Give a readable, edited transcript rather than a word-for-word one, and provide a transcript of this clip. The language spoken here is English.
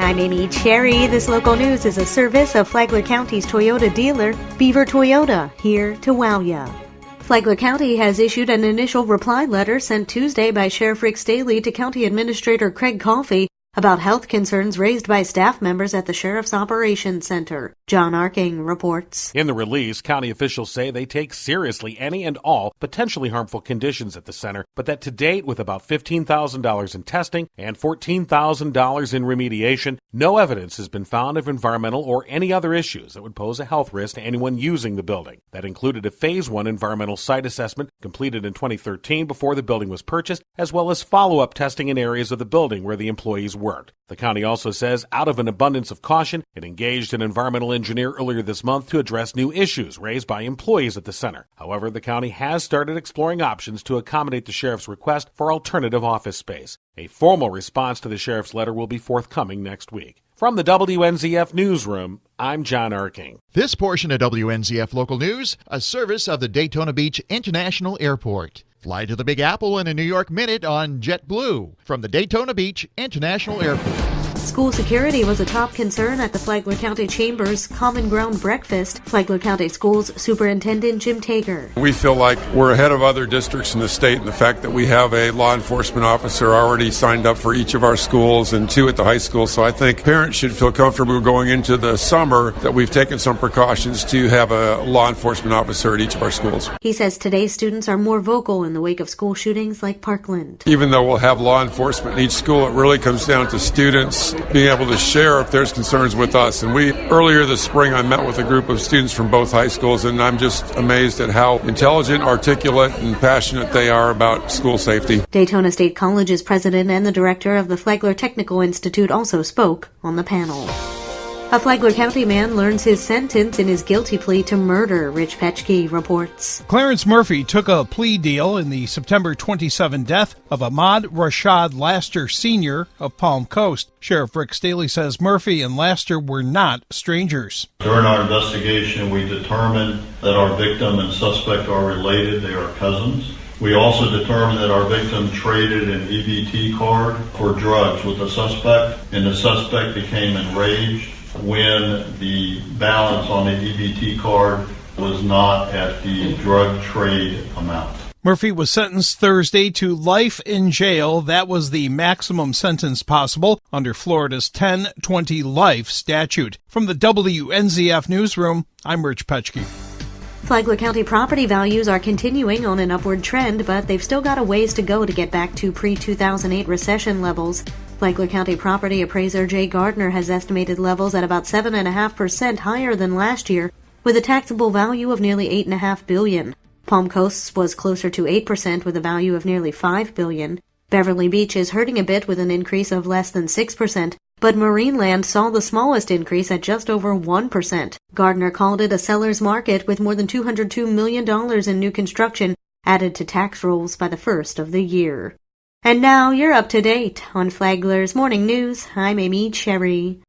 I'm Amy Cherry. This local news is a service of Flagler County's Toyota dealer, Beaver Toyota, here to wow ya. Flagler County has issued an initial reply letter sent Tuesday by Sheriff Rick Staley to County Administrator Craig Coffey about health concerns raised by staff members at the Sheriff's Operations Center. John Arking reports. In the release, county officials say they take seriously any and all potentially harmful conditions at the center, but that to date, with about $15,000 in testing and $14,000 in remediation, no evidence has been found of environmental or any other issues that would pose a health risk to anyone using the building. That included a Phase 1 environmental site assessment completed in 2013 before the building was purchased, as well as follow-up testing in areas of the building where the employees worked. The county also says, out of an abundance of caution, it engaged an environmental engineer earlier this month to address new issues raised by employees at the center. However, the county has started exploring options to accommodate the sheriff's request for alternative office space. A formal response to the sheriff's letter will be forthcoming next week. From the WNZF Newsroom, I'm John Arking. This portion of WNZF Local News, a service of the Daytona Beach International Airport. Fly to the Big Apple in a New York minute on JetBlue from the Daytona Beach International Airport. School security was a top concern at the Flagler County Chamber's Common Ground Breakfast. Flagler County Schools Superintendent Jim Tager. We feel like we're ahead of other districts in the state in the fact that we have a law enforcement officer already signed up for each of our schools and 2 at the high school. So I think parents should feel comfortable going into the summer that we've taken some precautions to have a law enforcement officer at each of our schools. He says today's students are more vocal in the wake of school shootings like Parkland. Even though we'll have law enforcement in each school, it really comes down to students being able to share if there's concerns with us. And earlier this spring, I met with a group of students from both high schools, and I'm just amazed at how intelligent, articulate, and passionate they are about school safety. Daytona State College's president and the director of the Flagler Technical Institute also spoke on the panel. A Flagler County man learns his sentence in his guilty plea to murder, Rich Petchke reports. Clarence Murphy took a plea deal in the September 27 death of Ahmad Rashad Laster Sr. of Palm Coast. Sheriff Rick Staley says Murphy and Laster were not strangers. During our investigation, we determined that our victim and suspect are related. They are cousins. We also determined that our victim traded an EBT card for drugs with the suspect, and the suspect became enraged when the balance on the EBT card was not at the drug trade amount. Murphy was sentenced Thursday to life in jail. That was the maximum sentence possible under Florida's 10-20 life statute. From the WNZF Newsroom, I'm Rich Petchke. Flagler County property values are continuing on an upward trend, but they've still got a ways to go to get back to pre-2008 recession levels. Flagler County property appraiser Jay Gardner has estimated levels at about 7.5% higher than last year, with a taxable value of nearly $8.5 billion. Palm Coast was closer to 8% with a value of nearly $5 billion. Beverly Beach is hurting a bit with an increase of less than 6%, but Marineland saw the smallest increase at just over 1%. Gardner called it a seller's market with more than $202 million in new construction added to tax rolls by the first of the year. And now you're up to date on Flagler's Morning News. I'm Amy Cherry.